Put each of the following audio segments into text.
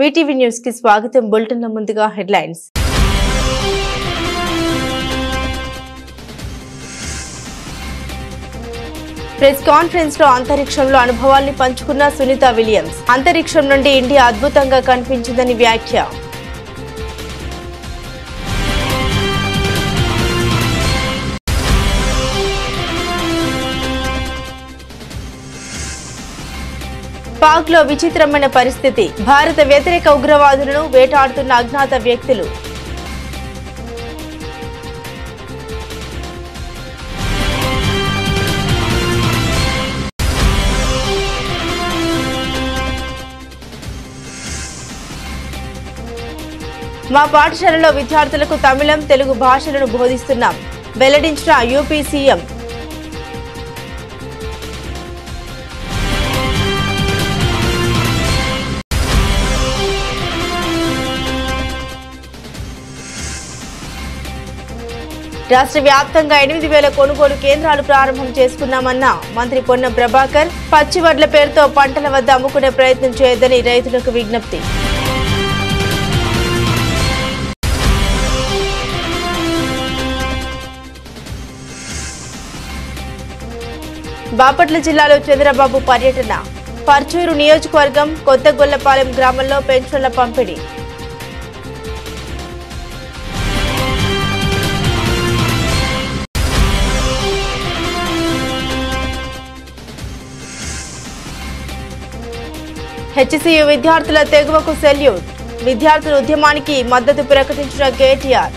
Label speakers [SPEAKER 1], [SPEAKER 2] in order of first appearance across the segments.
[SPEAKER 1] Mee TV news కి స్వాగతం. బులెటిన్ల ముందుగా హెడ్లైన్స్. ప్రెస్ కాన్ఫరెన్స్ లో అంతరిక్షంలో అనుభవాల్ని పంచుకున్న సునీత విలియమ్స్. అంతరిక్షం నుండి ఇండియా అద్భుతంగా కనిపించిందని వ్యాఖ్య. పాక్ లో విచిత్రమైన పరిస్థితి. భారత వ్యతిరేక ఉగ్రవాదులను వేటాడుతున్న అజ్ఞాత వ్యక్తులు. మా పాఠశాలలో విద్యార్థులకు తమిళం, తెలుగు భాషలను బోధిస్తున్నాం. వెల్లడించిన యూపీ సీఎం. రాష్ట్ర వ్యాప్తంగా 8,000 కొనుగోలు కేంద్రాలు ప్రారంభం చేసుకున్నామన్న మంత్రి పొన్నం ప్రభాకర్. పచ్చి వడ్ల పేరుతో పంటల వద్ద అమ్ముకునే ప్రయత్నం చేయొద్దని రైతులకు విజ్ఞప్తి. బాపట్ల జిల్లాలో చంద్రబాబు పర్యటన. పర్చూరు నియోజకవర్గం కొత్తగొల్లపాలెం గ్రామంలో పెన్షన్ల పంపిణీ. హెచ్సియు విద్యార్థుల తెగువకు సెల్యూట్. విద్యార్థుల ఉద్యమానికి మద్దతు ప్రకటించిన కేటీఆర్.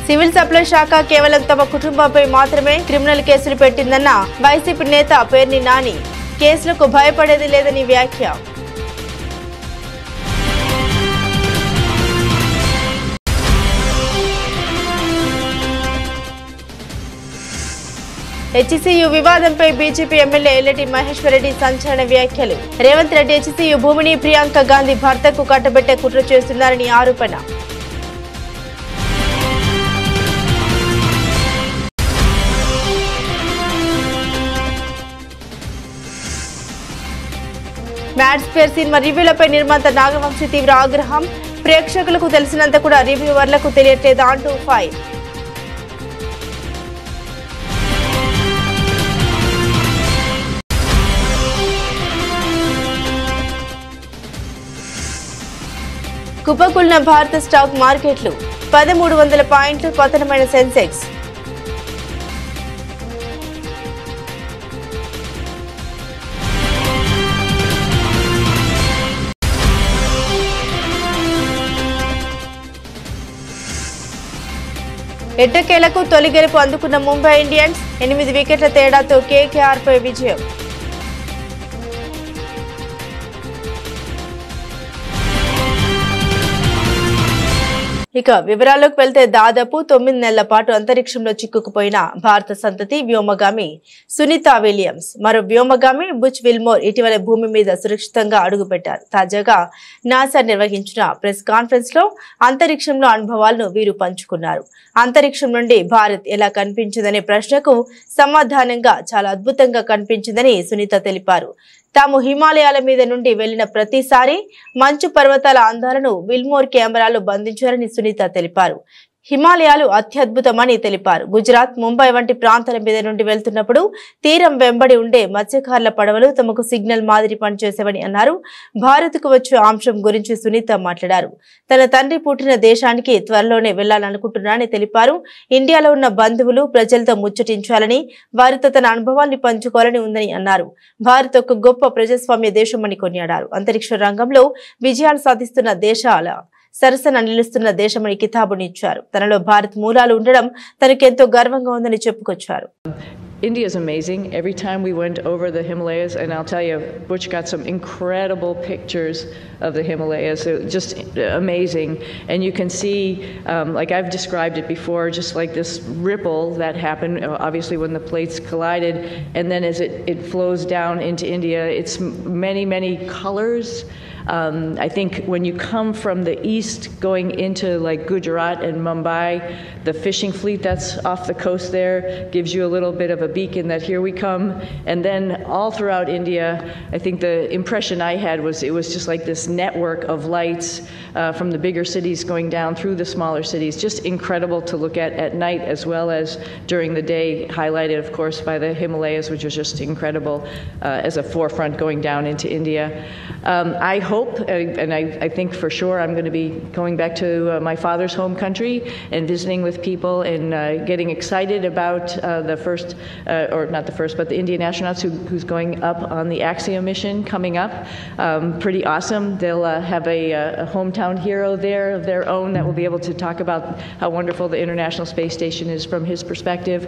[SPEAKER 1] సివిల్ సప్లై శాఖ కేవలం తమ కుటుంబంపై మాత్రమే క్రిమినల్ కేసులు పెట్టిందన్న వైసీపీ నేత పేర్ని నాని. కేసులకు భయపడేది లేదని వ్యాఖ్య. హెచ్సియు వివాదంపై బీజేపీ ఎమ్మెల్యే ఎల్లటి మహేశ్వర్ రెడ్డి సంచలన వ్యాఖ్యలు. రేవంత్ రెడ్డి హెచ్సియు భూమిని ప్రియాంక గాంధీ భర్తకు కట్టబెట్టే కుట్ర చేస్తున్నారని ఆరోపణ. మ్యాడ్ స్క్వేర్ సినిమా రివ్యూలపై నిర్మాత నాగవంశీ తీవ్ర ఆగ్రహం. ప్రేక్షకులకు తెలిసినంత కూడా రివ్యూవర్లకు తెలియట్లేదా అంటూ ఫైర్. కుప్పకూలిన భారత స్టాక్ మార్కెట్లు. 1,300 పాయింట్లు పతనమైన సెన్సెక్స్. ఎట్టకేలకు తొలి గెలుపు అందుకున్న ముంబై ఇండియన్స్. 8 వికెట్ల తేడాతో కేకేఆర్ పై విజయం. ఇక వివరాల్లోకి వెళ్తే దాదాపు 9 నెలల పాటు అంతరిక్షంలో చిక్కుకుపోయిన భారత సంతతి వ్యోమగామి సునీత విలియమ్స్, మరో వ్యోమగామి బుచ్ విల్మోర్ ఇటీవల భూమి మీద సురక్షితంగా అడుగుపెట్టారు. తాజాగా నాసా నిర్వహించిన ప్రెస్ కాన్ఫరెన్స్ లో అంతరిక్షంలో అనుభవాలను వీరు పంచుకున్నారు. అంతరిక్షం నుండి భారత్ ఎలా కనిపించిందనే ప్రశ్నకు సమాధానంగా చాలా అద్భుతంగా కనిపించిందని సునీత తెలిపారు. తాము హిమాలయాల మీద నుండి వెళ్లిన ప్రతిసారి మంచు పర్వతాల అందాలను విల్మోర్ కెమెరాలో బంధించారని సునీత తెలిపారు. హిమాలయాలు అత్యద్భుతమని తెలిపారు. గుజరాత్, ముంబై వంటి ప్రాంతాల మీద నుండి వెళ్తున్నప్పుడు తీరం వెంబడి ఉండే మత్స్యకారుల పడవలు తమకు సిగ్నల్ మాదిరి పనిచేసేవని అన్నారు. భారత్కు వచ్చే అంశం గురించి సునీత మాట్లాడారు. తన తండ్రి పుట్టిన దేశానికి త్వరలోనే వెళ్లాలనుకుంటున్నానని తెలిపారు. ఇండియాలో ఉన్న బంధువులు, ప్రజలతో ముచ్చటించాలని, వారితో తన అనుభవాన్ని పంచుకోవాలని ఉందని అన్నారు. భారత్ ఒక గొప్ప ప్రజాస్వామ్య దేశమని కొనియాడారు. అంతరిక్ష రంగంలో విజయాలు సాధిస్తున్న దేశాల సరసన నిలుస్తున్న దేశమని కితాబునిచ్చారు. తనలో భారత్ మూలాలు ఉండడం తనకెంతో గర్వంగా ఉందని చెప్పుకొచ్చారు.
[SPEAKER 2] India is amazing. Every time we went over the Himalayas, and I'll tell you, Butch got some incredible pictures of the Himalayas, just amazing. And you can see, like I've described it before, just like this ripple that happened, obviously when the plates collided, and then as it flows down into India, it's many, many colors. I think when you come from the east going into like Gujarat and Mumbai, the fishing fleet that's off the coast there gives you a little bit of a beacon that here we come. And then all throughout India, I think the impression I had was it was just like this network of lights from the bigger cities going down through the smaller cities, just incredible to look at night as well as during the day, highlighted, of course, by the Himalayas, which was just incredible as a forefront going down into India. I hope, and I think for sure, I'm going to be going back to my father's home country and visiting with people and getting excited about the first, or not the first, but the Indian astronauts who's going up on the Axiom mission coming up. Pretty awesome. They'll have a hometown hero there of their own that will be able to talk about how wonderful the International Space Station is from his perspective.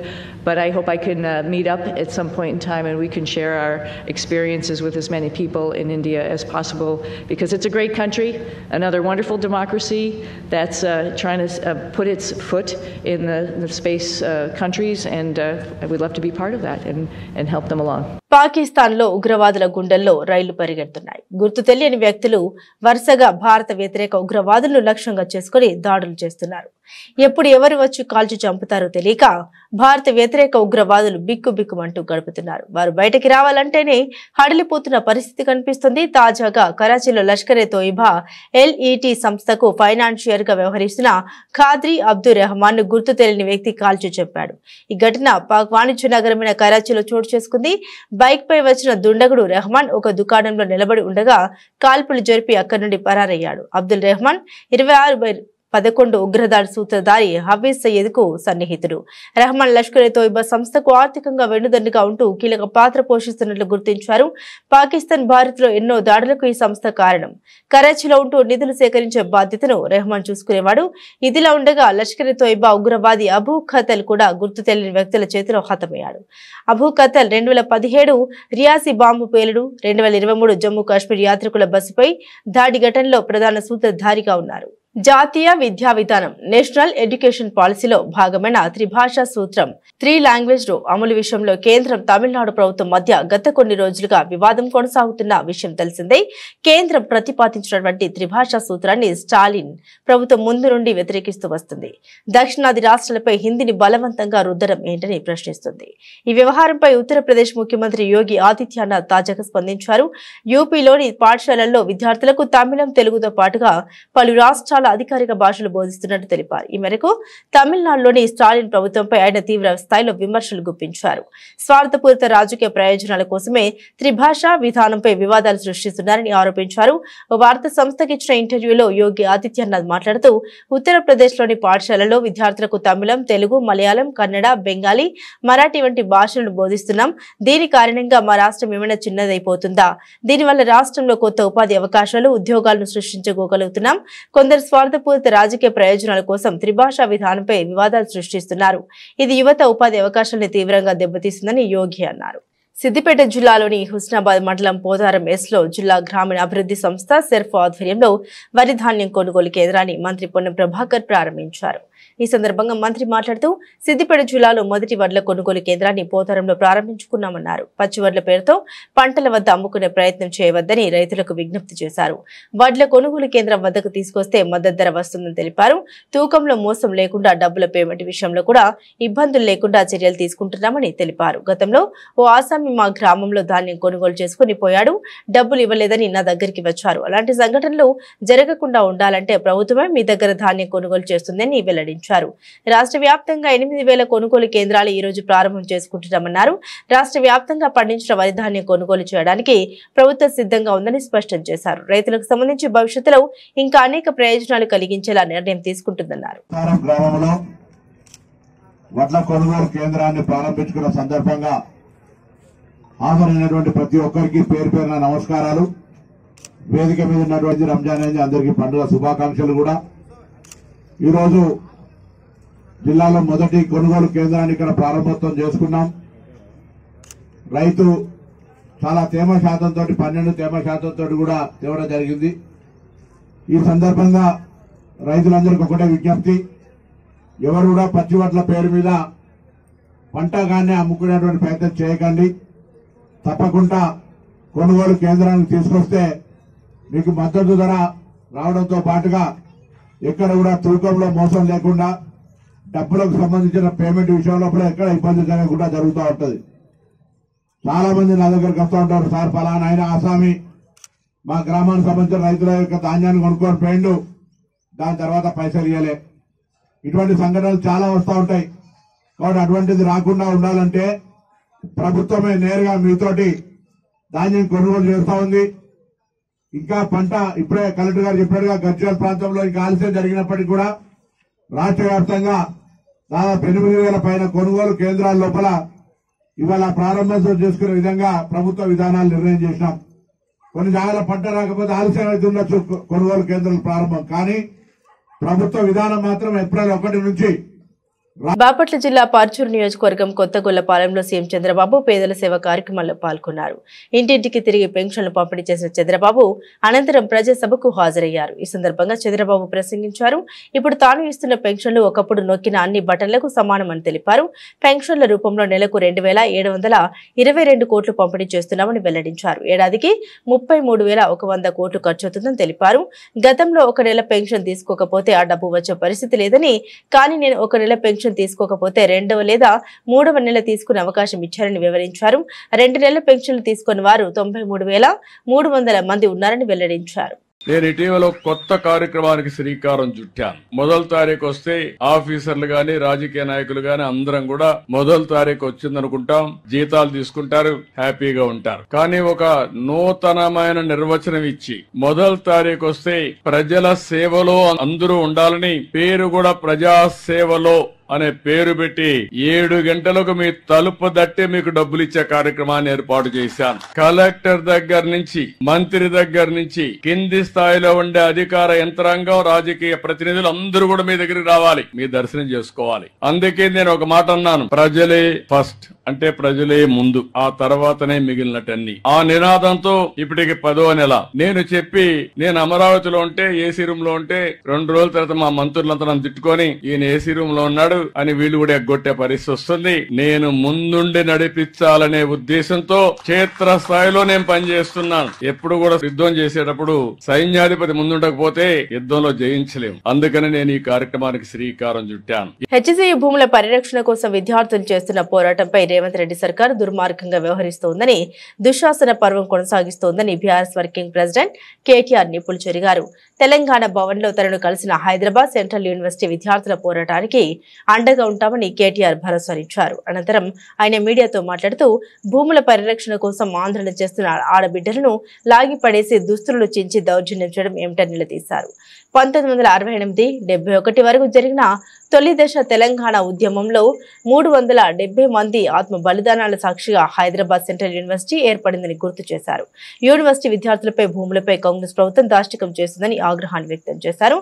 [SPEAKER 2] But I hope I can meet up at some point in time and we can share our experiences with as many people in India as possible, because it's a great country, another wonderful democracy that's trying to put its foot in the space countries, and I would love to be part of that and help them along.
[SPEAKER 1] పాకిస్తాన్లో ఉగ్రవాదుల గుండెల్లో రైళ్లు పరిగెడుతున్నాయి. గుర్తు తెలియని వ్యక్తులు వరుసగా భారత వ్యతిరేక ఉగ్రవాదులను లక్ష్యంగా చేసుకుని దాడులు చేస్తున్నారు. ఎప్పుడు ఎవరు వచ్చి కాల్చి చంపుతారో తెలియక భారత వ్యతిరేక ఉగ్రవాదులు బిక్కుబిక్కుమంటూ గడుపుతున్నారు. వారు బయటికి రావాలంటేనే హడలిపోతున్న పరిస్థితి కనిపిస్తుంది. తాజాగా కరాచీలో లష్కరే తోయిబా LET సంస్థకు ఫైనాన్షియర్ గా వ్యవహరిస్తున్న ఖాద్రీ అబ్దుల్ రెహమాన్ ను గుర్తు తెలియని వ్యక్తి కాల్చి చెప్పాడు. ఈ ఘటన పాక్ వాణిజ్య నగరమైన కరాచీలో చోటు చేసుకుంది. బైక్ పై వచ్చిన దుండగుడు రెహమాన్ ఒక దుకాణంలో నిలబడి ఉండగా కాల్పులు జరిపి అక్కడి నుండి పరారయ్యాడు. అబ్దుల్ రెహమాన్ 26/11 ఉగ్రదాడి సూత్రధారి హఫీజ్ సయ్యద్ కు సన్నిహితుడు. రెహమాన్ లష్కరే తోయిబా సంస్థకు ఆర్థికంగా వెన్నుదన్నుగా ఉంటూ కీలక పాత్ర పోషిస్తున్నట్లు గుర్తించారు. పాకిస్తాన్ భారత్లో ఎన్నో దాడులకు ఈ సంస్థ కారణం. కరాచీలో ఉంటూ నిధులు సేకరించే బాధ్యతను రెహమాన్ చూసుకునేవాడు. ఇదిలా ఉండగా లష్కరే తోయిబా ఉగ్రవాది అబూ ఖతల్ కూడా గుర్తు తెలియని వ్యక్తుల చేతిలో హతమయ్యాడు. అబూ ఖతల్ 2017 రియాసీ బాంబు పేలుడు, 2023 జమ్మూ కాశ్మీర్ యాత్రికుల బస్సుపై దాడి ఘటనలో ప్రధాన సూత్రధారిగా ఉన్నారు. జాతీయ విద్యా విధానం నేషనల్ ఎడ్యుకేషన్ పాలసీలో భాగమైన త్రిభాషా సూత్రం 3 లాంగ్వేజ్ రో అమలు విషయంలో కేంద్రం తమిళనాడు ప్రభుత్వం మధ్య గత కొన్ని రోజులుగా వివాదం కొనసాగుతున్న విషయం తెలిసిందే. కేంద్రం ప్రతిపాదించినటువంటి త్రిభాషా సూత్రాన్ని స్టాలిన్ ప్రభుత్వం ముందు నుండి వ్యతిరేకిస్తూ వస్తుంది. దక్షిణాది రాష్ట్రాలపై హిందీని బలవంతంగా రుద్దడం ఏంటని ప్రశ్నిస్తుంది. ఈ వ్యవహారంపై ఉత్తరప్రదేశ్ ముఖ్యమంత్రి యోగి ఆదిత్యనాథ్ తాజాగా స్పందించారు. యూపీలోని పాఠశాలల్లో విద్యార్థులకు తమిళం, తెలుగుతో పాటుగా పలు రాష్ట్రాల అధికారిక భాషలు బోధిస్తున్నట్టు తెలిపారు. ఈ మేరకు తమిళనాడులోని స్టాలిన్ ప్రభుత్వంపై ఆయన తీవ్ర స్థాయిలో విమర్శలు గుప్పించారు. స్వార్థపూరిత రాజకీయ ప్రయోజనాల కోసమే త్రిభాషా విధానంపై వివాదాలు సృష్టిస్తున్నారని ఆరోపించారు. ఓ వార్తా సంస్థకి ఇచ్చిన ఇంటర్వ్యూలో యోగి ఆదిత్యనాథ్ మాట్లాడుతూ ఉత్తరప్రదేశ్లోని పాఠశాలలో విద్యార్థులకు తమిళం, తెలుగు, మలయాళం, కన్నడ, బెంగాలీ, మరాఠీ వంటి భాషలను బోధిస్తున్నాం. దీని కారణంగా మా రాష్ట్రం ఏమైనా చిన్నదైపోతుందా? దీనివల్ల రాష్ట్రంలో కొత్త ఉపాధి అవకాశాలు, ఉద్యోగాలను సృష్టించుకోగలుగుతున్నాం. కొందరు స్వార్థపూరిత రాజకీయ ప్రయోజనాల కోసం త్రిభాషా విధానంపై వివాదాలు సృష్టిస్తున్నారు. ఇది యువత ఉపాధి అవకాశాలను తీవ్రంగా దెబ్బతీస్తుందని యోగి అన్నారు. సిద్దిపేట జిల్లాలోని హుస్నాబాద్ మండలం పోతారం ఎస్లో జిల్లా గ్రామీణ అభివృద్ధి సంస్థ సెర్ఫ్ ఆధ్వర్యంలో వరి ధాన్యం కొనుగోలు కేంద్రాన్ని మంత్రి పొన్నం ప్రభాకర్ ప్రారంభించారు. ఈ సందర్భంగా మంత్రి మాట్లాడుతూ సిద్దిపేట జిల్లాలో మొదటి వడ్ల కొనుగోలు కేంద్రాన్ని పోతారంలో ప్రారంభించుకున్నామన్నారు. పచ్చి వడ్ల పేరుతో పంటల వద్ద అమ్ముకునే ప్రయత్నం చేయవద్దని రైతులకు విజ్ఞప్తి చేశారు. వడ్ల కొనుగోలు కేంద్రం వద్దకు తీసుకొస్తే మద్దతు ధర వస్తుందని తెలిపారు. తూకంలో మోసం లేకుండా డబ్బుల పేమెంట్ విషయంలో కూడా ఇబ్బందులు లేకుండా చర్యలు తీసుకుంటున్నామని తెలిపారు. గతంలో ఓ ఆసామి మా గ్రామంలో ధాన్యం కొనుగోలు చేసుకుని పోయాడు. డబ్బులు ఇవ్వలేదని నా దగ్గరికి వచ్చారు. అలాంటి సంఘటనలు జరగకుండా ఉండాలంటే ప్రభుత్వమే మీ దగ్గర ధాన్యం కొనుగోలు చేస్తుందని వెల్లడించారు. రాష్ట్ర వ్యాప్తంగా 8,000 కొనుగోలు కేంద్రాలు ఈ రోజు ప్రారంభం చేసుకుంటున్నామన్నారు. రాష్ట్ర వ్యాప్తంగా పండించిన వరి ధాన్యం కొనుగోలు చేయడానికి ప్రభుత్వం సిద్ధంగా ఉందని స్పష్టం చేశారు. రైతులకు సంబంధించి భవిష్యత్తులో ఇంకా అనేక ప్రయోజనాలు కలిగించేలా నిర్ణయం తీసుకుంటుందన్నారు.
[SPEAKER 3] వడ్ల కొనుగోలు కేంద్రాన్ని ప్రారంభించుకున్న సందర్భంగా హాజరైనటువంటి ప్రతి ఒక్కరికి పేరు పేరున నమస్కారాలు. వేదిక మీద ఉన్నటువంటి రంజాన్ అనేది అందరికీ పండుగ శుభాకాంక్షలు కూడా. ఈరోజు జిల్లాలో మొదటి కొనుగోలు కేంద్రాన్ని ఇక్కడ ప్రారంభోత్సవం చేసుకున్నాం. రైతు చాలా తేమ శాతంతో 12 తేమ శాతంతో కూడా తేవడం జరిగింది. ఈ సందర్భంగా రైతులందరికీ ఒకటే విజ్ఞప్తి, ఎవరు కూడా పచ్చి వడ్ల పేరు మీద పంటగానే అమ్ముకునేటువంటి ప్రయత్నం చేయకండి. తప్పకుండా కొనుగోలు కేంద్రానికి తీసుకొస్తే మీకు మద్దతు ధర రావడంతో పాటుగా ఎక్కడ కూడా తూకంలో మోసం లేకుండా డబ్బులకు సంబంధించిన పేమెంట్ విషయంలో కూడా ఎక్కడ ఇబ్బంది జరగకుండా జరుగుతూ ఉంటది. చాలా మంది నా దగ్గరకు వస్తూ ఉంటారు, సార్ ఫలానా ఆయన ఆసామి మా గ్రామానికి సంబంధించిన రైతుల యొక్క ధాన్యాన్ని కొనుక్కొని పోయిండు, దాని తర్వాత పైసలు ఇవ్వలే. ఇటువంటి సంఘటనలు చాలా వస్తూ ఉంటాయి. కాబట్టి అటువంటిది రాకుండా ఉండాలంటే ప్రభుత్వమే నేరుగా మీతోటి ధాన్యం కొనుగోలు చేస్తూ ఉంది. ఇంకా పంట ఇప్పుడే కలెక్టర్ గారు చెప్పాడుగా, గజ్వేల్ ప్రాంతంలో ఇంకా ఆలస్యం జరిగినప్పటికీ కూడా రాష్ట్ర వ్యాప్తంగా దాదాపు 8,000 పైన కొనుగోలు కేంద్రాల లోపల ఇవాళ ప్రారంభోత్సవం చేసుకునే విధంగా ప్రభుత్వ విధానాలు నిర్ణయం చేసినాం. కొన్ని జాగాల పంట రాకపోతే ఆలస్యం అయితే ఉండొచ్చు కొనుగోలు కేంద్రాలు ప్రారంభం, కానీ ప్రభుత్వ విధానం మాత్రం ఏప్రిల్ 1 నుంచి.
[SPEAKER 1] బాపట్ల జిల్లా పర్చూరు నియోజకవర్గం కొత్తగొల్లపాలెంలో సీఎం చంద్రబాబు పేదల సేవ కార్యక్రమంలో పాల్గొన్నారు. ఇంటింటికి తిరిగి పెన్షన్లు పంపిణీ చేసిన చంద్రబాబు అనంతరం ప్రజాసభకు హాజరయ్యారు. ఈ సందర్భంగా చంద్రబాబు ప్రసంగించారు. ఇప్పుడు తాను ఇస్తున్న పెన్షన్లు ఒకప్పుడు నొక్కిన అన్ని బటన్లకు సమానమని తెలిపారు. పెన్షన్ల రూపంలో నెలకు 2,722 కోట్లు పంపిణీ చేస్తున్నామని వెల్లడించారు. ఏడాదికి 33,100 కోట్లు ఖర్చవుతుందని తెలిపారు. గతంలో ఒక నెల పెన్షన్ తీసుకోకపోతే ఆ డబ్బు వచ్చే పరిస్థితి లేదని, కానీ నేను ఒక నెల పెన్షన్ తీసుకోకపోతే 2వ లేదా 3వ నెల తీసుకునే అవకాశం ఇచ్చారని వివరించారు. 2 నెలల పెన్షన్లు తీసుకున్న వారు 93,300 మంది ఉన్నారని వెల్లడించారు.
[SPEAKER 4] నేను ఇటీవల కొత్త కార్యక్రమానికి శ్రీకారం చుట్టాను. మొదటి తారీఖు వస్తే ఆఫీసర్లు గాని రాజకీయ నాయకులు గాని అందరం కూడా మొదటి తారీఖు వచ్చిందనుకుంటాం, జీతాలు తీసుకుంటారు, హ్యాపీగా ఉంటారు. కానీ ఒక నూతనమైన నిర్వచనం ఇచ్చి మొదటి తారీఖు వస్తే ప్రజల సేవలో అందరూ ఉండాలని, పేరు కూడా ప్రజా సేవలో అనే పేరు పెట్టి 7 గంటలకు మీ తలుపు దట్టి మీకు డబ్బులు ఇచ్చే కార్యక్రమాన్ని ఏర్పాటు చేశాను. కలెక్టర్ దగ్గర నుంచి మంత్రి దగ్గర నుంచి కింది స్థాయిలో ఉండే అధికార యంత్రాంగం, రాజకీయ ప్రతినిధులు అందరూ కూడా మీ దగ్గరికి రావాలి, మీ దర్శనం చేసుకోవాలి. అందుకే నేను ఒక మాట అన్నాను, ప్రజలే ఫస్ట్, అంటే ప్రజలే ముందు, ఆ తర్వాతనే మిగిలినటన్ని. ఆ నినాదంతో ఇప్పటికి 10వ నెల నేను అమరావతిలో ఉంటే ఏసీ రూమ్ లో ఉంటే 2 రోజుల తర్వాత మా మంత్రులంతా నన్ను తిట్టుకొని ఈయన ఏసీ రూమ్ లో ఉన్నాడు అని వీళ్ళు కూడా ఎగ్గొట్టే పరిస్థితి వస్తుంది. నేను ముందుండి నడిపించాలనే ఉద్దేశంతో క్షేత్ర స్థాయిలో నేను పనిచేస్తున్నాను. ఎప్పుడు కూడా యుద్ధం చేసేటప్పుడు సైన్యాధిపతి ముందుండకపోతే యుద్ధంలో జయించలేము. అందుకని నేను ఈ కార్యక్రమానికి శ్రీకారం చుట్టాను.
[SPEAKER 1] హెచ్సియు భూముల పరిరక్షణ కోసం విద్యార్థులు చేస్తున్న పోరాటంపై రేవంత్ రెడ్డి సర్కార్ దుర్మార్గంగా వ్యవహరిస్తోందని, దుశ్శాసన పర్వం కొనసాగిస్తోందని బీఆర్ఎస్ వర్కింగ్ ప్రెసిడెంట్ కేటీఆర్ నిప్పులు చెరిగారు. తెలంగాణ భవన్ లో తనను కలిసిన హైదరాబాద్ సెంట్రల్ యూనివర్సిటీ విద్యార్థుల పోరాటానికి అండగా ఉంటామని కేటీఆర్ భరోసానిచ్చారు. అనంతరం ఆయన మీడియాతో మాట్లాడుతూ, భూముల పరిరక్షణ కోసం ఆందోళన చేస్తున్న ఆడబిడ్డలను లాగిపడేసి దుస్తులు చించి దౌర్జన్యం చేయడం ఏమిటని నిలదీశారు. 1968-71 వరకు జరిగిన తొలి దశ తెలంగాణ ఉద్యమంలో 370 మంది ఆత్మ బలిదానాల సాక్షిగా హైదరాబాద్ సెంట్రల్ యూనివర్సిటీ ఏర్పడిందని గుర్తు చేశారు. యూనివర్సిటీ విద్యార్థులపై భూములపై కాంగ్రెస్ ప్రభుత్వం దాష్టికం చేస్తుందని ఆగ్రహాన్ని వ్యక్తం చేశారు.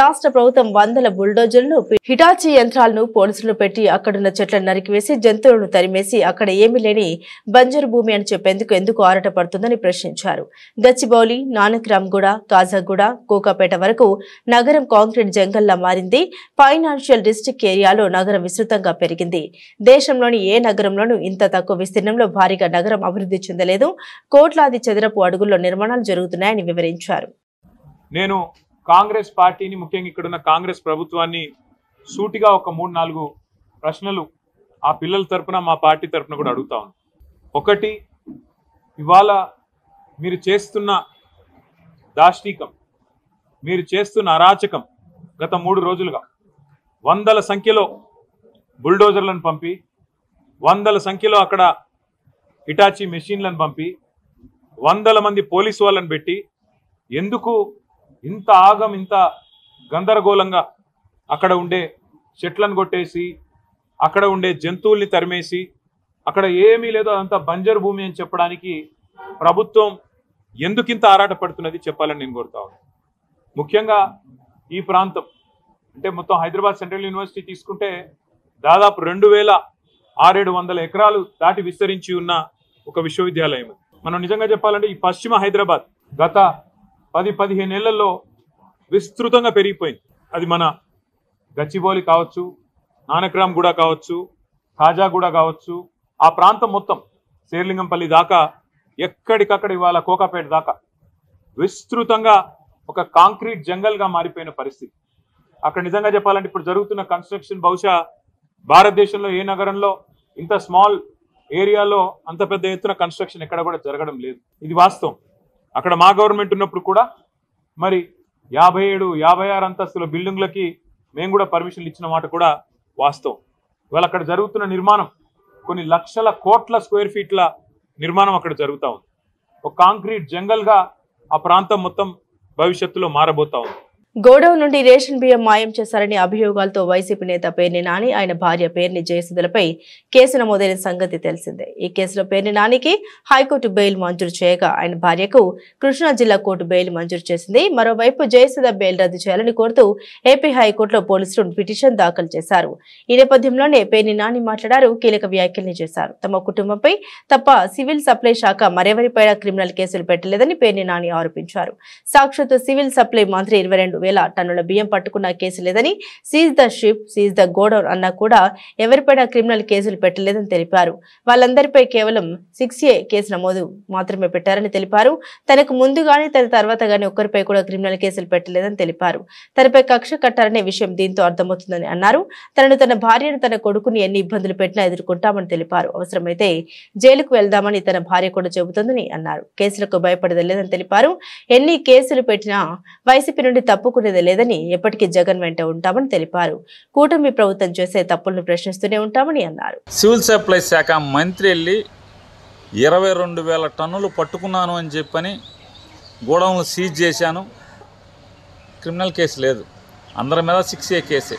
[SPEAKER 1] రాష్ట్ర ప్రభుత్వం 100 బుల్డోజర్లను, హిటాచీ యంత్రాలను పోలీసులు పెట్టి అక్కడున్న చెట్లను నరికివేసి జంతువులను తరిమేసి అక్కడ ఏమీ లేని బంజరు భూమి అని చెప్పేందుకు ఎందుకు ఆరాటపడుతుందని ప్రశ్నించారు. గచ్చిబౌలి, నానక్రామ్గూడ, కాజాగూడ, కోకాపేట వరకు నగరం కాంక్రీట్ జంగల్లా మారింది. ఫైనాన్షియల్ డిస్ట్రిక్ట్ ఏరియాలో నగరం విస్తృతంగా పెరిగింది. దేశంలోని ఏ నగరంలోనూ ఇంత తక్కువ విస్తీర్ణంలో భారీగా నగరం అభివృద్ధి చెందలేదు. కోట్లాది చదరపు అడుగుల్లో నిర్మాణాలు జరుగుతున్నాయని వివరించారు.
[SPEAKER 5] నేను కాంగ్రెస్ పార్టీని, ముఖ్యంగా ఇక్కడున్న కాంగ్రెస్ ప్రభుత్వాన్ని సూటిగా ఒక 3-4 ప్రశ్నలు ఆ పిల్లల తరపున, మా పార్టీ తరపున కూడా అడుగుతా ఉన్నాను. ఒకటి, ఇవాళ మీరు చేస్తున్న దాష్టీకం, మీరు చేస్తున్న అరాచకం గత 3 రోజులుగా 100ల సంఖ్యలో బుల్డోజర్లను పంపి, 100ల సంఖ్యలో అక్కడ హిటాచీ మెషిన్లను పంపి, 100ల మంది పోలీసు వాళ్ళని పెట్టి, ఎందుకు ఇంత ఆగం, ఇంత గందరగోళంగా అక్కడ ఉండే చెట్లను కొట్టేసి, అక్కడ ఉండే జంతువుల్ని తరిమేసి, అక్కడ ఏమీ లేదో అదంతా బంజరు భూమి అని చెప్పడానికి ప్రభుత్వం ఎందుకింత ఆరాటపడుతున్నది చెప్పాలని నేను కోరుతా ఉన్నాను. ముఖ్యంగా ఈ ప్రాంతం అంటే మొత్తం హైదరాబాద్ సెంట్రల్ యూనివర్సిటీ తీసుకుంటే దాదాపు 2,600 ఎకరాలు దాటి విస్తరించి ఉన్న ఒక విశ్వవిద్యాలయం. మనం నిజంగా చెప్పాలంటే ఈ పశ్చిమ హైదరాబాద్ గత 10-15 ఏళ్లలో విస్తృతంగా పెరిగిపోయింది. అది మన గచ్చిబౌలి కావచ్చు, నానక్రామ్గూడ కావచ్చు, ఖాజాగూడ కావచ్చు, ఆ ప్రాంతం మొత్తం శేర్లింగంపల్లి దాకా, ఎక్కడికక్కడ ఇవాళ కోకాపేట దాకా విస్తృతంగా ఒక కాంక్రీట్ జంగల్గా మారిపోయిన పరిస్థితి. అక్కడ నిజంగా చెప్పాలంటే ఇప్పుడు జరుగుతున్న కన్స్ట్రక్షన్ బహుశా భారతదేశంలో ఏ నగరంలో ఇంత స్మాల్ ఏరియాలో అంత పెద్ద ఎత్తున కన్స్ట్రక్షన్ ఎక్కడ కూడా జరగడం లేదు. ఇది వాస్తవం. అక్కడ మా గవర్నమెంట్ ఉన్నప్పుడు కూడా మరి 57, 56 అంతస్తుల బిల్డింగ్లకి మేము కూడా పర్మిషన్లు ఇచ్చిన మాట కూడా వాస్తవం. ఇవాళ అక్కడ జరుగుతున్న నిర్మాణం కొన్ని లక్షల కోట్ల స్క్వేర్ ఫీట్ల నిర్మాణం అక్కడ జరుగుతూ ఉంది. ఒక కాంక్రీట్ జంగల్గా ఆ ప్రాంతం మొత్తం భవిష్యత్తులో మారబోతా ఉంది.
[SPEAKER 1] గోడౌన్ నుండి రేషన్ బియ్యం మాయం చేశారని అభియోగాలతో వైసీపీ నేత పేర్ని నాని, ఆయన భార్య పేర్ని జయసుధలపై కేసు నమోదైన సంగతి తెలిసిందే. ఈ కేసులో పేర్ని నానికి హైకోర్టు బెయిల్ మంజూరు చేయగా ఆయన భార్యకు కృష్ణా జిల్లా కోర్టు బెయిల్ మంజూరు చేసింది. మరోవైపు జయసుధ బెయిల్ రద్దు చేయాలని కోరుతూ ఏపీ హైకోర్టులో పోలీసులు పిటిషన్ దాఖలు చేశారు. ఈ నేపథ్యంలోనే పేర్ని నాని మాట్లాడారు, కీలక వ్యాఖ్యల్ని చేశారు. తమ కుటుంబంపై తప్ప సివిల్ సప్లై శాఖ మరెవరిపైనా క్రిమినల్ కేసులు పెట్టలేదని పేర్ని నాని ఆరోపించారు. సాక్షాత్తు సివిల్ సప్లై మంత్రి 22,000 టన్నుల బియ్యం పట్టుకున్న కేసు లేదని, seize the ship, seize the godown అన్నా కూడా ఎవరిపైనా క్రిమినల్ కేసులు పెట్టలేదని తెలిపారు. వాళ్ళందరిపై కేవలం 6A కేసు నమోదు మాత్రమే పెట్టారని తెలిపారు. తనకు ముందు గానీ తన తర్వాత గానీ ఒక్కరిపై కూడా క్రిమినల్ కేసులు పెట్టలేదని తెలిపారు. తనపై కక్ష కట్టారనే విషయం దీంతో అర్థమవుతుందని అన్నారు. తనను, తన భార్యను, తన కొడుకుని ఎన్ని ఇబ్బందులు పెట్టినా ఎదుర్కొంటామని తెలిపారు. అవసరమైతే జైలుకు వెళ్దామని తన భార్య కూడా చెబుతోందని అన్నారు. కేసులకు భయపడలేదని తెలిపారు. ఎన్ని కేసులు పెట్టినా వైసీపీ నుండి తప్పుకునేది లేదని, ఎప్పటికీ జగన్ వెంట ఉంటామని తెలిపారు. కూటమి ప్రభుత్వం చేసే తప్పులను ప్రశ్నిస్తూనే ఉంటామని అన్నారు.
[SPEAKER 6] సివిల్ సప్లై శాఖ మంత్రి వెళ్ళి 22,000 టన్నులు పట్టుకున్నాను అని చెప్పని గోడౌన్లు సీజ్ చేశాను, క్రిమినల్ కేసు లేదు, అందరి మీద 6A కేసే.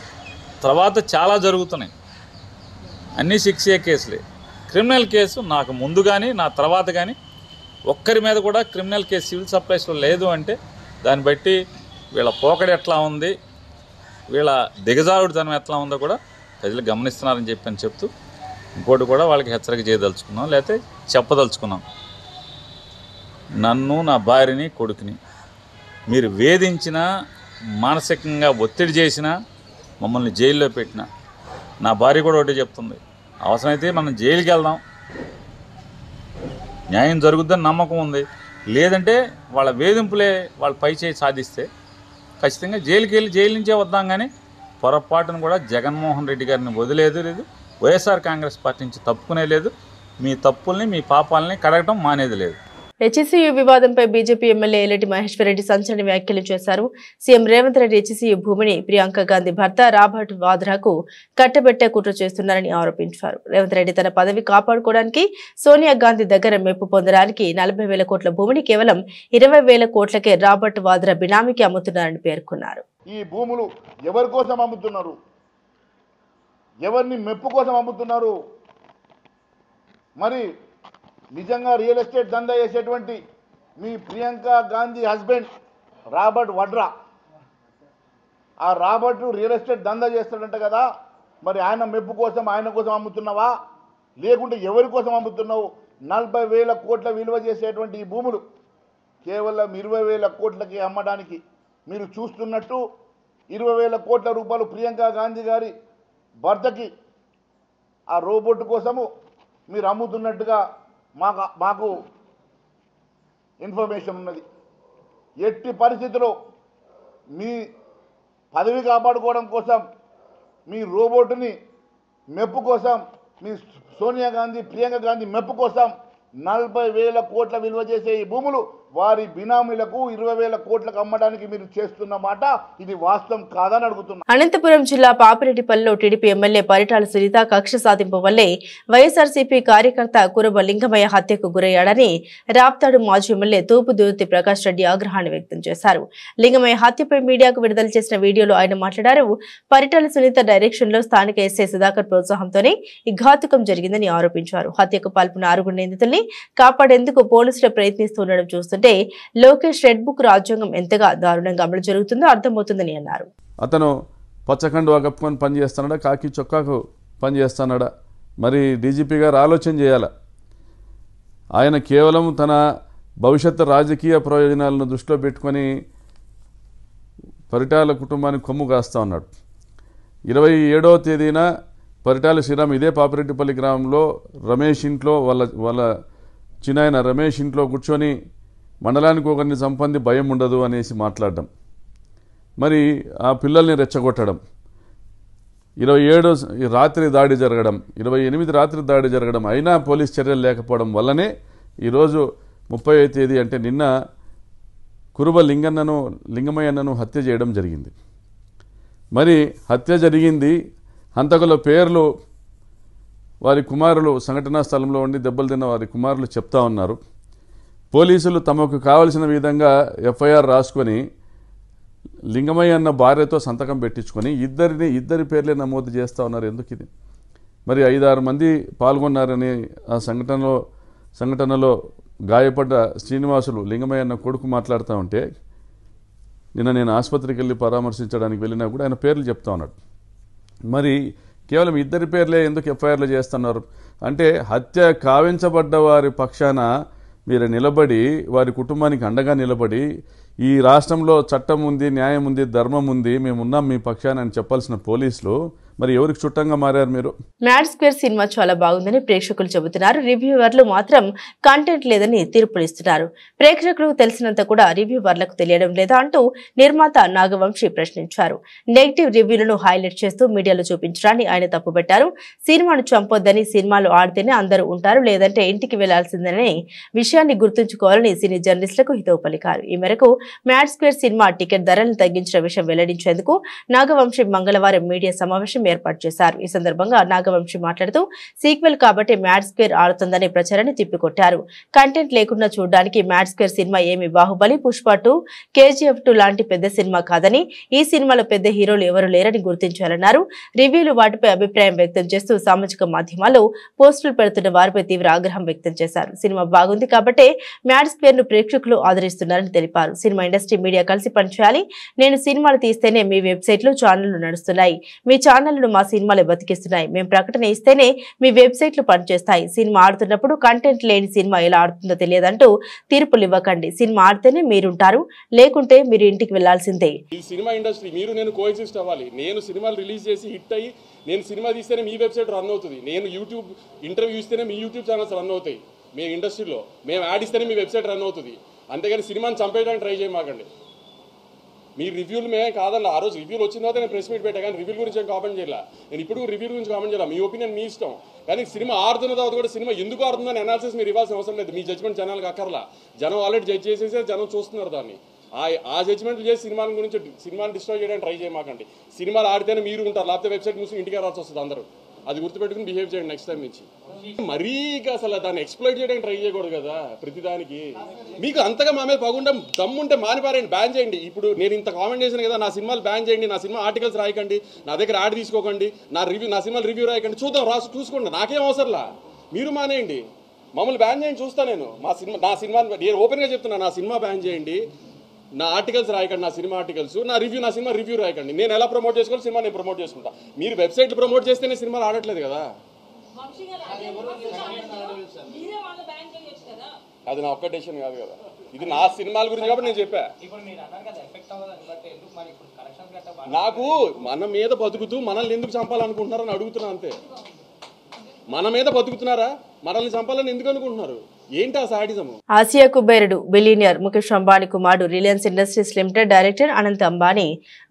[SPEAKER 6] తర్వాత చాలా జరుగుతున్నాయి, అన్నీ 6A కేసులే. క్రిమినల్ కేసు నాకు ముందు కానీ నా తర్వాత కానీ ఒక్కరి మీద కూడా క్రిమినల్ కేసు సివిల్ సప్లైస్లో లేదు అంటే దాన్ని బట్టి వీళ్ళ పోకడి ఎట్లా ఉంది, వీళ్ళ దిగజారుడితనం ఎట్లా ఉందో కూడా ప్రజలు గమనిస్తున్నారని చెప్పని చెప్తూ ఇంకోటి కూడా వాళ్ళకి హెచ్చరిక చేయదలుచుకున్నాం, లేకపోతే చెప్పదలుచుకున్నాం. నన్ను, నా భార్యని, కొడుకుని మీరు వేధించినా, మానసికంగా ఒత్తిడి చేసినా, మమ్మల్ని జైల్లో పెట్టినా, నా భార్య కూడా ఒకటే చెప్తుంది, అవసరమైతే మనం జైలుకి వెళ్దాం, న్యాయం జరుగుద్దని నమ్మకం ఉంది, లేదంటే వాళ్ళ వేధింపులే వాళ్ళ పై చేయి సాధిస్తే ఖచ్చితంగా జైలుకి వెళ్ళి జైలు నుంచే వద్దాం. కానీ పొరపాటును కూడా జగన్మోహన్ రెడ్డి గారిని వదిలేదు లేదు, వైఎస్ఆర్ కాంగ్రెస్ పార్టీ నుంచి తప్పుకునే లేదు, మీ తప్పుల్ని మీ పాపాలని కడగటం మానేది లేదు.
[SPEAKER 1] హెచ్సియు వివాదంపై బీజేపీ ఎమ్మెల్యే ఎల్లటి మహేశ్వర్ రెడ్డి సంచలన వ్యాఖ్యలు చేశారు. సీఎం రేవంత్ రెడ్డి హెచ్సియు భూమిని ప్రియాంక గాంధీ భర్త రాబర్ట్ వాద్రాకు కట్టబెట్టే కుట్ర చేస్తున్నారని ఆరోపించారు. రేవంత్ రెడ్డి తన పదవి కాపాడుకోవడానికి సోనియా గాంధీ దగ్గర మెప్పు పొందడానికి 40,000 కోట్ల భూమిని కేవలం 20,000 కోట్లకే రాబర్ట్ వాద్రా బినామీకి అమ్ముతున్నారని పేర్కొన్నారు.
[SPEAKER 7] ఈ భూములు ఎవరి కోసం అమ్ముతున్నారు, ఎవరిని మెప్పు కోసం అమ్ముతున్నారు? మరి నిజంగా రియల్ ఎస్టేట్ దందా చేసేటువంటి మీ ప్రియాంక గాంధీ హస్బెండ్ రాబర్ట్ వాద్రా, ఆ రాబర్ట్ రియల్ ఎస్టేట్ దందా చేస్తాడంట కదా, మరి ఆయన మెప్పు కోసం, ఆయన కోసం అమ్ముతున్నావా, లేకుంటే ఎవరి కోసం అమ్ముతున్నావు? 40,000 కోట్ల విలువ చేసేటువంటి ఈ భూములు కేవలం 20,000 కోట్లకి అమ్మడానికి మీరు చూస్తున్నట్టు 20,000 కోట్ల రూపాయలు ప్రియాంక గాంధీ గారి భర్తకి ఆ రోబోట్ కోసము మీరు అమ్ముతున్నట్టుగా మాకు ఇన్ఫర్మేషన్ ఉన్నది. ఎట్టి పరిస్థితిలో మీ పదవి కాపాడుకోవడం కోసం, మీ రోబోట్ని మెప్పు కోసం, మీ సోనియా గాంధీ, ప్రియాంక గాంధీ మెప్పు కోసం 40,000 కోట్ల విలువ చేసే ఈ భూములు వారి బినామీలకు 20,000 కోట్లకు అమ్మడానికి మీరు చేస్తున్న మాట ఇది వాస్తవం కాదని అడుగుతున్నా.
[SPEAKER 1] అనంతపురం జిల్లా పాపిరెడ్డిపల్లిలో టీడీపీ ఎమ్మెల్యే పరిటాల సునీత కక్ష సాధింపు వల్లే వైఎస్ఆర్సీపీ కార్యకర్త కురబ లింగమయ్య హత్యకు గురయ్యాడని రాప్తాడు మాజీ ఎమ్మెల్యే తూపు దుర్తి ప్రకాష్ రెడ్డి ఆగ్రహాన్ని వ్యక్తం చేశారు. లింగమయ్య హత్యపై మీడియాకు విడుదల చేసిన వీడియోలో ఆయన మాట్లాడారు. పరిటాల సునీత డైరెక్షన్ లో స్థానిక ఎస్ఐ సుధాకర్ ప్రోత్సాహంతోనే ఈ ఘాతుకం జరిగిందని ఆరోపించారు. హత్యకు పాల్పొన్న 6 నిందితుల్ని కాపాడేందుకు పోలీసులు ప్రయత్నిస్తుండడం చూస్తుంటే లోకేష్ రెడ్ బుక్ రాజ్యాంగం ఎంతగా దారుణంగా అమలు జరుగుతుందో అర్థమవుతుందని అన్నారు.
[SPEAKER 8] అతను పచ్చకండువా కప్పుకొని పనిచేస్తున్నాడా, కాకి చొక్కాకు పనిచేస్తున్నాడా? మరి డీజీపీ గారు ఆలోచన చేయాల. ఆయన కేవలం తన భవిష్యత్తు రాజకీయ ప్రయోజనాలను దృష్టిలో పెట్టుకొని పరిటాల కుటుంబానికి కొమ్ము కాస్తా ఉన్నాడు. 27వ తేదీన పరిటాల శ్రీరామ్ ఇదే పాపిరెడ్డిపల్లి గ్రామంలో రమేష్ ఇంట్లో వాళ్ళ చిన్నాయన రమేష్ ఇంట్లో కూర్చొని మండలానికి ఒకరిని చంపంది భయం ఉండదు అనేసి మాట్లాడడం, మరి ఆ పిల్లల్ని రెచ్చగొట్టడం, 27 రాత్రి దాడి జరగడం, 28 రాత్రి దాడి జరగడం, అయినా పోలీస్ చర్యలు లేకపోవడం వల్లనే ఈరోజు 30వ తేదీ అంటే నిన్న కురుబ లింగమయ్యన్నను హత్య చేయడం జరిగింది. మరి హత్య జరిగింది, హంతకుల పేర్లు వారి కుమారులు సంఘటనా స్థలంలో ఉండి దెబ్బలు తిన్న వారి కుమారులు చెప్తా ఉన్నారు. పోలీసులు తమకు కావలసిన విధంగా ఎఫ్ఐఆర్ రాసుకొని లింగమయ్య అన్న భార్యతో సంతకం పెట్టించుకొని ఇద్దరి పేర్లే నమోదు చేస్తూ ఉన్నారు. ఎందుకు ఇది? మరి 5-6 మంది పాల్గొన్నారని ఆ సంఘటనలో గాయపడ్డ శ్రీనివాసులు లింగమయ్య అన్న కొడుకు మాట్లాడుతూ ఉంటే, నిన్న నేను ఆసుపత్రికి వెళ్ళి పరామర్శించడానికి వెళ్ళినా కూడా ఆయన పేర్లు చెప్తా ఉన్నాడు. మరి కేవలం ఇద్దరి పేర్లే ఎందుకు ఎఫ్ఐఆర్లు చేస్తున్నారు అంటే, హత్య కావించబడ్డ వారి పక్షాన మీరు నిలబడి, వారి కుటుంబానికి అండగా నిలబడి, ఈ రాష్ట్రంలో చట్టం ఉంది, న్యాయం ఉంది, ధర్మం ఉంది, మేమున్నాం మీ పక్షాన అని చెప్పాల్సిన పోలీసులు మరి ఎవరికి చుట్టంగా మారారు మీరు?
[SPEAKER 1] మ్యాడ్ స్క్వేర్ సినిమా చాలా బాగుందని ప్రేక్షకులు చెబుతున్నారు. రివ్యూవర్లు మాత్రం కంటెంట్ లేదని తీర్పులు ఇస్తున్నారు. ప్రేక్షకులకు తెలిసినంత కూడా రివ్యూవర్లకు తెలియడం లేదా అంటూ నిర్మాత నాగవంశీ ప్రశ్నించారు. నెగిటివ్ రివ్యూలను హైలైట్ చేస్తూ మీడియాలో చూపించడాన్ని ఆయన తప్పుపెట్టారు. సినిమాను చంపొద్దని, సినిమాలు ఆడితేనే అందరూ ఉంటారు, లేదంటే ఇంటికి వెళ్లాల్సిందనే విషయాన్ని గుర్తుంచుకోవాలని సినీ జర్నలిస్టులకు హితవు పలికారు. ఈ మేరకు మ్యాడ్ స్క్వేర్ సినిమా టికెట్ ధరలను తగ్గించిన విషయం వెల్లడించేందుకు నాగవంశీ మంగళవారం మీడియా సమావేశం ఏర్పాటు చేశారు. ఈ సందర్భంగా నాగవంశీ మాట్లాడుతూ, సీక్వెల్ కాబట్టి మ్యాడ్ స్క్వేర్ ఆడుతుందనే ప్రచారాన్ని తిప్పికొట్టారు. కంటెంట్ లేకుండా చూడడానికి మ్యాడ్ స్క్వేర్ సినిమా ఏమి బాహుబలి, పుష్ప 2, KGF 2 లాంటి పెద్ద సినిమా కాదని, ఈ సినిమాలో పెద్ద హీరోలు ఎవరు లేరని గుర్తించాలన్నారు. రివ్యూలు వాటిపై అభిప్రాయం వ్యక్తం చేస్తూ సామాజిక మాధ్యమాల్లో పోస్టులు పెడుతున్న వారిపై తీవ్ర ఆగ్రహం వ్యక్తం చేశారు. సినిమా బాగుంది కాబట్టే మ్యాడ్ స్క్వేర్ ను ప్రేక్షకులు ఆదరిస్తున్నారని తెలిపారు. సినిమా ఇండస్ట్రీ, మీడియా కలిసి పనిచేయాలి. నేను సినిమాలు తీస్తేనే మీ వెబ్సైట్లు, ఛానళ్లు నడుస్తున్నాయి. మీ ఛానళ్లను మా సినిమాలు బతికిస్తున్నాయి. మేము ప్రకటన ఇస్తేనే మీ వెబ్సైట్లు పనిచేస్తాయి. సినిమా ఆడుతున్నప్పుడు కంటెంట్ లేని సినిమా ఎలా ఆడుతుందో తెలియదంటూ తీర్పులు ఇవ్వకండి. సినిమా ఆడితేనే మీరుంటారు, లేకుంటే మీరు ఇంటికి వెళ్లాల్సిందే.
[SPEAKER 9] ఈ సినిమా ఇండస్ట్రీ మీరు నేను కోఎగ్జిస్ట్ అవ్వాలి. నేను సినిమాలు రిలీజ్ చేసి హిట్ అయ్యి నేను సినిమా తీస్తేనే మీ వెబ్సైట్ రన్ అవుతుంది. నేను యూట్యూబ్ ఇంటర్వ్యూ ఇస్తేనే మీ యూట్యూబ్ ఛానల్స్ రన్ అవుతాయి. మీ ఇండస్ట్రీలో మేము యాడ్ ఇస్తేనే మీ వెబ్సైట్ రన్ అవుతుంది. అంతేగాని సినిమాని చంపేయడానికి ట్రై చేయమాకండి. మీ రివ్యూలు మేమే కాదన్న, ఆ రోజు రివ్యూలు వచ్చిన తర్వాత నేను ప్రెస్ మీట్ పెట్టా, కానీ రివ్యూల గురించి ఏం కామెంట్ చేయాల. నేను ఇప్పుడు రివ్యూ గురించి కామెంట్ చేయాలి. మీ ఒపీనియన్ మీ ఇష్టం. కానీ సినిమా ఆడుతున్న తర్వాత కూడా సినిమా ఎందుకు ఆడుతుందని అనాలిసిస్ మీరు ఇవ్వాల్సిన అవసరం లేదు. మీ జడ్జ్మెంట్ జనాలకు అక్కర్లా. జనం ఆల్రెడీ జడ్జ్ చేసేసే జనం చూస్తున్నారు దాన్ని. ఆ జడ్జ్మెంట్లు చేసి సినిమాల గురించి సినిమాని డిస్ట్రాయ్ చేయడానికి ట్రై చేయమాకండి. సినిమాలు ఆడితేనే మీరు ఉంటారు, లేకపోతే వెబ్సైట్ మూసి ఇంటికి రావాల్సి వస్తుంది అందరూ. అది గుర్తుపెట్టుకుని బిహేవ్ చేయండి నెక్స్ట్ టైం నుంచి. మరీ అసలు దాన్ని ఎక్స్ప్లోయిట్ చేయడానికి ట్రై చేయకూడదు కదా ప్రతిదానికి. మీకు అంతగా మా మీద పగుండా దమ్ముంటే మానిపారండి, బ్యాన్ చేయండి. ఇప్పుడు నేను ఇంత కామెంట్ చేశాను కదా, నా సినిమాలు బ్యాన్ చేయండి, నా సినిమా ఆర్టికల్స్ రాయకండి, నా దగ్గర యాడ్ తీసుకోకండి, నా సినిమాలు రివ్యూ రాయకండి, చూద్దాం చూసుకోండి, నాకేం అవసరంలా. మీరు మానేయండి, మమ్మల్ని బ్యాన్ చేయండి, చూస్తా నేను. నా సినిమా నేను ఓపెన్గా చెప్తున్నా, నా సినిమా బ్యాన్ చేయండి, నా ఆర్టికల్స్ రాయకండి, నా సినిమా ఆర్టికల్స్, నా సినిమా రివ్యూ రాయకండి. నేను ఎలా ప్రమోట్ చేసుకోవాలి సినిమా నేను ప్రమోట్ చేసుకుంటా. మీరు వెబ్సైట్లు ప్రమోట్ చేస్తేనే సినిమాలు ఆడట్లేదు కదా. అది నా ఒక్క డెసిషన్ కాదు కదా, ఇది నా సినిమాల గురించి కాబట్టి నేను చెప్పా. నాకు మన మీద బతుకుతూ మనల్ని ఎందుకు చంపాలనుకుంటున్నారని అడుగుతున్నా అంతే. మన మీద బతుకుతున్నారా, మనల్ని చంపాలని ఎందుకు అనుకుంటున్నారు? ఏంటి ఆ సాడిజం?
[SPEAKER 1] ఆసియా కుబేరుడు బిలియనియర్ ముఖేష్ అంబానీ కుమారుడు Reliance industries limited director Anant Ambani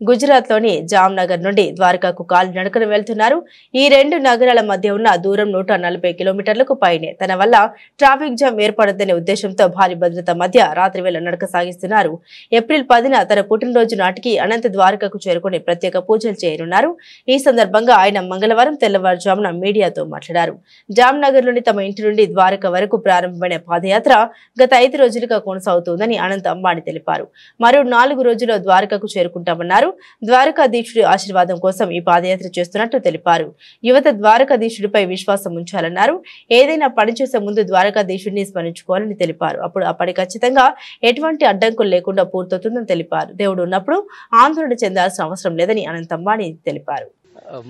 [SPEAKER 1] Gujarat లోని జామ్నగర్ నుండి ద్వారకాకు కాలినడకన వెళ్తున్నారు. ఈ రెండు నగరాల మధ్య ఉన్న దూరం 140 కిలోమీటర్లకు పైనే. తన వల్ల ట్రాఫిక్ జామ్ ఏర్పడదనే ఉద్దేశంతో భారీ భద్రత మధ్య రాత్రి వేళ నడక సాగిస్తున్నారు. ఏప్రిల్ 10న తన పుట్టినరోజు నాటికి అనంత్ ద్వారకాకు చేరుకుని ప్రత్యేక పూజలు చేయనున్నారు. ఈ సందర్భంగా ఆయన మంగళవారం తెల్లవారుజామున మీడియాతో మాట్లాడారు. జామ్నగర్ లోని తమ ఇంటి నుండి ద్వారకా వరకు ప్రారంభమైన పాదయాత్ర గత 5 రోజులుగా కొనసాగుతోందని అనంత్ అంబానీ తెలిపారు. మరో 4 రోజుల్లో ద్వారకాకు చేరుకుంటామన్నారు. ద్వారకాధీశుడి ఆశీర్వాదం కోసం ఈ పాదయాత్ర చేస్తున్నట్టు తెలిపారు. యువత ద్వారకాధీశుడిపై విశ్వాసం ఉంచాలన్నారు. ఏదైనా పనిచేసే ముందు ద్వారకాధీశుడిని స్మరించుకోవాలని తెలిపారు. అప్పుడు అప్పటి ఖచ్చితంగా ఎటువంటి అడ్డంకులు లేకుండా పూర్తవుతుందని తెలిపారు. దేవుడు ఉన్నప్పుడు ఆందోళన చెందాల్సిన అవసరం లేదని అనంత్ అంబానీ తెలిపారు.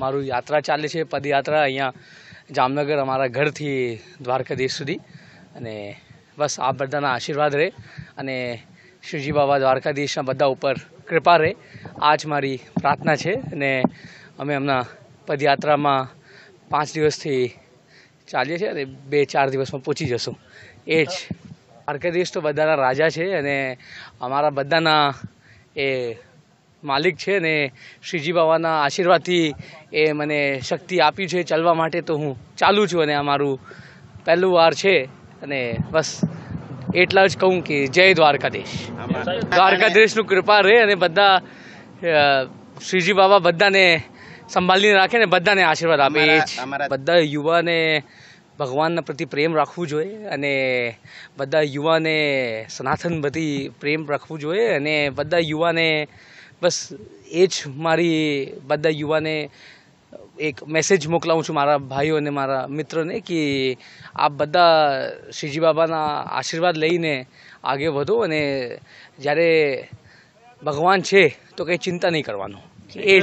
[SPEAKER 10] મારું યાત્રા ચાલે છે, પદયાત્રા. અહીંયા જામનગર અમારા ઘરથી દ્વારકાધીશ સુધી, અને બસ આ બધાના આશીર્વાદ રહે અને શિવજી બાબા દ્વારકાધીશના બધા ઉપર કૃપા રહે. આ જ મારી પ્રાર્થના છે. અને અમે હમણાં પદયાત્રામાં 5 દિવસથી ચાલીએ છીએ અને 2-4 દિવસમાં પહોંચી જશું. એ જ દ્વારકાધીશ તો બધાના રાજા છે અને અમારા બધાના એ માલિક છે ને શ્રીજી બાવાના આશીર્વાદથી એ મને શક્તિ આપી છે ચાલવા માટે, તો હું ચાલું છું અને આ મારું પહેલું વાર છે અને બસ એટલા જ કહું કે જય દ્વારકાધીશ. દ્વારકાધીશનું કૃપા રહે અને બધા શ્રીજી બાબા બધાને સંભાળીને રાખે ને બધાને આશીર્વાદ આપે. એ જ બધા યુવાને ભગવાનના પ્રતિ પ્રેમ રાખવું જોઈએ અને બધા યુવાને સનાતન પ્રતિ પ્રેમ રાખવું જોઈએ અને બધા યુવાને બસ એ જ મારી બધા યુવાને એક મેસેજ મોકલાવું છું મારા ભાઈઓ અને મારા મિત્રોને કે આપ બધા શ્રીજી બાબાના આશીર્વાદ લઈને આગે વધો અને જ્યારે ભગવાન છે તો કંઈ ચિંતા નહીં કરવાનું. એ જ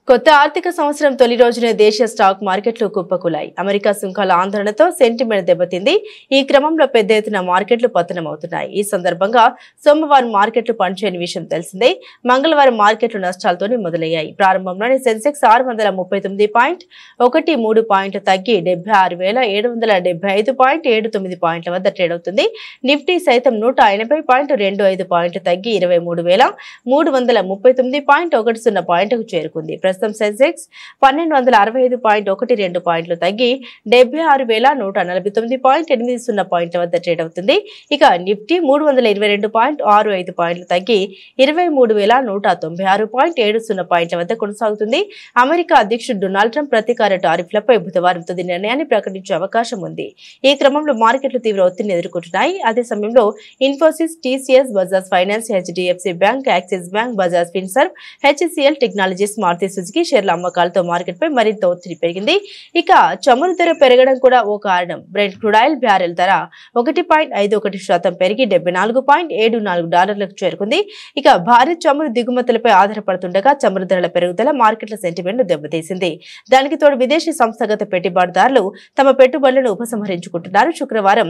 [SPEAKER 1] కొత్త ఆర్థిక సంవత్సరం తొలి రోజునే దేశీయ స్టాక్ మార్కెట్లు కుప్పకూలాయి. అమెరికా సుంకాల ఆందోళనతో సెంటిమెంట్ దెబ్బతింది. ఈ క్రమంలో పెద్ద ఎత్తున మార్కెట్లు పతనమవుతున్నాయి. ఈ సందర్భంగా సోమవారం మార్కెట్లు పనిచేయని విషయం తెలిసిందే. మంగళవారం మార్కెట్లు నష్టాలతోనే మొదలయ్యాయి. ప్రారంభంలోనే సెన్సెక్స్ 639.13 పాయింట్లు తగ్గి 76,775.79 పాయింట్ల వద్ద ట్రేడ్ అవుతుంది. నిఫ్టీ సైతం 180.25 పాయింట్లు తగ్గి 23,339.10 పాయింట్లకు చేరుకుంది. ప్రస్తుతం సెన్సెక్స్ 1265.12 పాయింట్లు తగ్గి 76,149.80 పాయింట్ల వద్ద ట్రేడ్ అవుతుంది. ఇక నిఫ్టీ 322.65 పాయింట్లు తగ్గి 23,196.70 పాయింట్ల వద్ద కొనసాగుతుంది. అమెరికా అధ్యక్షుడు డొనాల్డ్ ట్రంప్ ప్రతీకార టారిఫ్లపై బుధవారం తుది నిర్ణయాన్ని ప్రకటించే అవకాశం ఉంది. ఈ క్రమంలో మార్కెట్లు తీవ్ర ఒత్తిడిని ఎదుర్కొంటున్నాయి. అదే సమయంలో Infosys, TCS, Bajaj finance, HDFC bank, Axis bank, Bajaj Finserv, HCL technologies, Maruti Suzuki షేర్ల అమ్మకాలతో మార్కెట్ పై మరింత ఒత్తిడి పెరిగింది. ఇక చమురు ధర పెరగడం కూడా ఓ కారణం. బ్రెంట్ క్రూడ్ ఆయిల్ బ్యారెల్ ధర 1.51% పెరిగి $74.74 చేరుకుంది. ఇక భారీ చమురు దిగుమతులపై ఆధారపడుతుండగా చమురు ధరల పెరుగుదల మార్కెట్ల సెంటిమెంట్ దెబ్బతీసింది. దానికి తోడు విదేశీ సంస్థాగత పెట్టుబడిదారులు తమ పెట్టుబడులను ఉపసంహరించుకుంటున్నారు. శుక్రవారం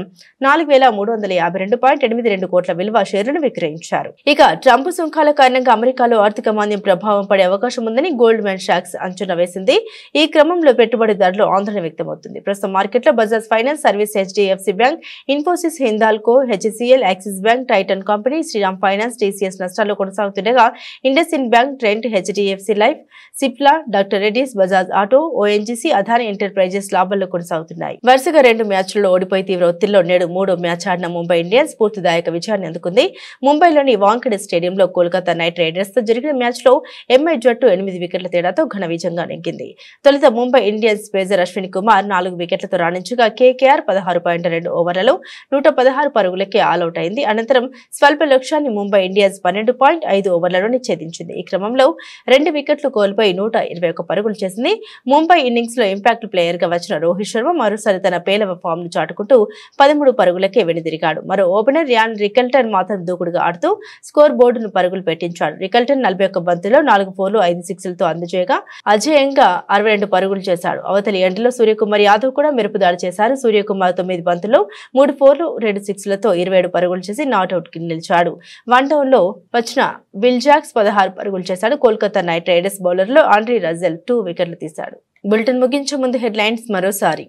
[SPEAKER 1] 4,352.82 కోట్ల విలువ షేర్లను విక్రయించారు. ఇక ట్రంప్ సుంకాల కారణంగా అమెరికాలో ఆర్థిక మాంద్యం ప్రభావం పడే అవకాశం ఉందని గోల్డ్మెన్ సాక్స్ అంచనా వేసింది. ఈ క్రమంలో పెట్టుబడిదారులు ఆందోళన వ్యక్తమవుతుంది. ప్రస్తుతం మార్కెట్లో Bajaj finance service, HDFC bank, Infosys, Hindalco, HCL, Axis bank, Titan company, Shriram finance, TCS నష్టాల్లో కొనసాగుతుండగా IndusInd bank, Trent, HDFC life, Cipla, doctor Reddy's, Bajaj auto, ONGC, Adani enterprises లాభాల్లో కొనసాగుతున్నాయి. వరుసగా 2 మ్యాచ్లలో ఓడిపోయి తీవ్ర ఒత్తిడిలో నేడు 3వ మ్యాచ్ ఆడిన ముంబై ఇండియన్స్ స్ఫూర్తిదాయక విజయాన్ని అందుకుంది. ముంబైలోని వాంఖేడే స్టేడియంలో కోల్కతా నైట్ రైడర్స్ తో జరిగిన మ్యాచ్ లో ఎంఐ జట్టు 8 వికెట్ల తేడాతో ఘన విజయంగా నెగ్గింది. తొలుత ముంబై ఇండియన్స్ పేసర్ అశ్విన్ కుమార్ 4 వికెట్లతో రాణించగా కేకేఆర్ 16.2 ఓవర్లలో 116 పరుగులకే ఆల్అౌట్ అయింది. అనంతరం స్వల్ప లక్ష్యాన్ని ముంబై ఇండియన్స్ 12.5 ఓవర్లలోనే ఛేదించింది. ఈ క్రమంలో 2 వికెట్లు కోల్పోయి 121 పరుగులు చేసింది. ముంబై ఇన్నింగ్స్ లో ఇంపాక్ట్ ప్లేయర్ గా వచ్చిన రోహిత్ శర్మ మరోసారి తన పేలవ ఫామ్ ను చాటుకుంటూ 13 పరుగులకే వెనుదిరిగాడు. మరో ఓపెనర్ రియాన్ రికల్టన్ మాత్రం దూకుడుగా ఆడుతూ స్కోర్ బోర్డును పరుగులు పెట్టించాడు. రికల్టన్ 41 బంతుల్లో 4 4లు 5 6లతో అందజేయగా అజేయంగా 62 పరుగులు చేశాడు. అవతలి ఎండ్లో సూర్యకుమార్ యాదవ్ కూడా మెరుపుదాడి చేశారు. సూర్యకుమార్ 9 బంతుల్లో 3 4లు 2 6లతో 27 పరుగులు చేసి నాట్అవుట్ కి నిలిచాడు. 1 డౌన్ లో వచ్చిన విల్ జాక్స్ 16 పరుగులు చేశాడు. కోల్కతా నైట్ రైడర్స్ బౌలర్లో ఆండ్రీ రజెల్ 2 వికెట్లు తీశాడు. బులెటిన్ ముగించే ముందు హెడ్లైన్స్ మరోసారి.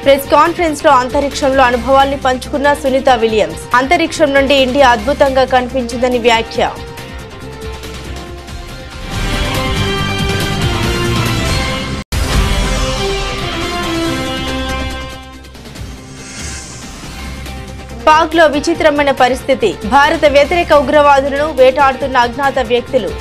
[SPEAKER 1] ప్రెస్ కాన్ఫరెన్స్ లో అంతరిక్షంలో అనుభవాల్ని పంచుకున్న సునీత విలియమ్స్. అంతరిక్షం నుండి ఇండియా అద్భుతంగా కనిపించిందని వ్యాఖ్య. పాక్ లో విచిత్రమైన పరిస్థితి. భారత వ్యతిరేక ఉగ్రవాదులను వేటాడుతున్న అజ్ఞాత వ్యక్తులు.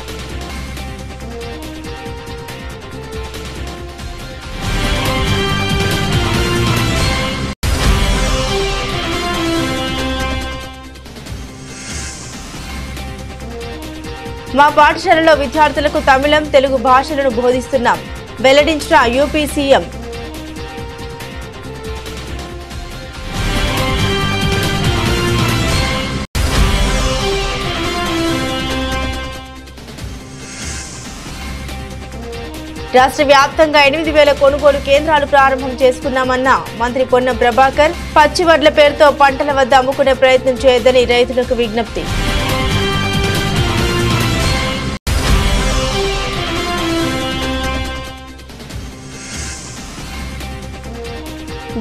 [SPEAKER 1] మా పాఠశాలలో విద్యార్థులకు తమిళం, తెలుగు భాషలను బోధిస్తున్నాం వెల్లడించిన యూపీ సీఎం. రాష్ట్ర వ్యాప్తంగా 8,000 కొనుగోలు కేంద్రాలు ప్రారంభం చేసుకున్నామన్న మంత్రి పొన్నం ప్రభాకర్. పచ్చి వడ్ల పేరుతో పంటల వద్ద అమ్ముకునే ప్రయత్నం చేయొద్దని రైతులకు విజ్ఞప్తి.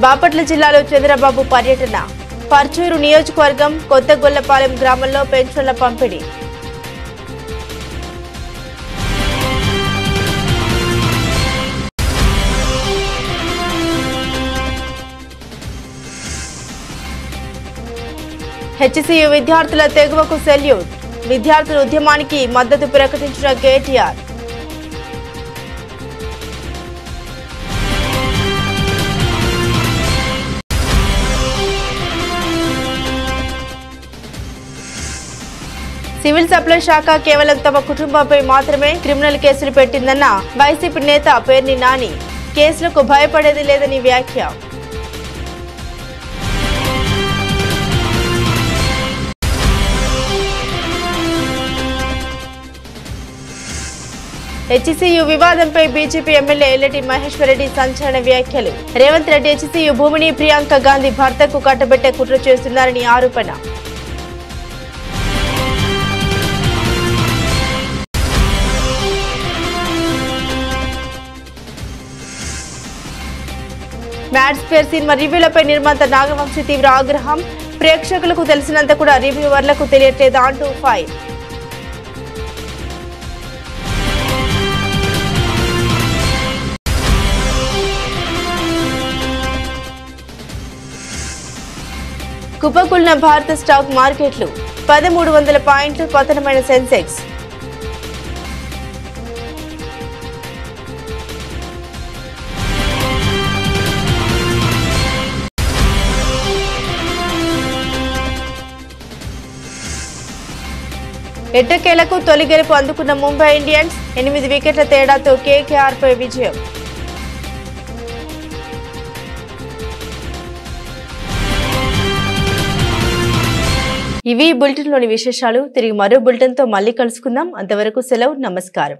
[SPEAKER 1] బాపట్ల జిల్లాలో చంద్రబాబు పర్యటన. పర్చూరు నియోజకవర్గం కొత్తగొల్లపాలెం గ్రామంలో పెన్షన్ల పంపిణీ. హెచ్సియు విద్యార్థుల తెగువకు సెల్యూట్. విద్యార్థుల ఉద్యమానికి మద్దతు ప్రకటించిన కేటీఆర్. సివిల్ సప్లై శాఖ కేవలం తమ కుటుంబంపై మాత్రమే క్రిమినల్ కేసులు పెట్టిందన్న వైసీపీ నేత పేర్ని నాని. కేసులకు భయపడేది లేదని వ్యాఖ్య. హెచ్సియు వివాదంపై బీజేపీ ఎమ్మెల్యే ఎల్లటి మహేశ్వర్ రెడ్డి సంచలన వ్యాఖ్యలు. రేవంత్ రెడ్డి హెచ్సియు భూమిని ప్రియాంక గాంధీ భర్తకు కట్టబెట్టే కుట్ర చేస్తున్నారని ఆరోపణ. మ్యాడ్ స్క్వేర్ సినిమా రివ్యూలపై నిర్మాత నాగవంశీ తీవ్ర ఆగ్రహం. ప్రేక్షకులకు తెలిసినంత కూడా రివ్యూవర్లకు తెలియట్లేదా అంటూ ఫైర్. కుప్పకూలిన భారత స్టాక్ మార్కెట్లు. 1300 పాయింట్లు పతనమైన సెన్సెక్స్. ఎట్టకేలకు తొలి గెలుపు అందుకున్న ముంబై ఇండియన్స్. 8 వికెట్ల తేడాతో కేకేఆర్ పై విజయం. ఇవి బులెటిన్లోని విశేషాలు. తిరిగి మరో బులెటిన్తో మళ్ళీ కలుసుకుందాం. అంతవరకు సెలవు. నమస్కారం.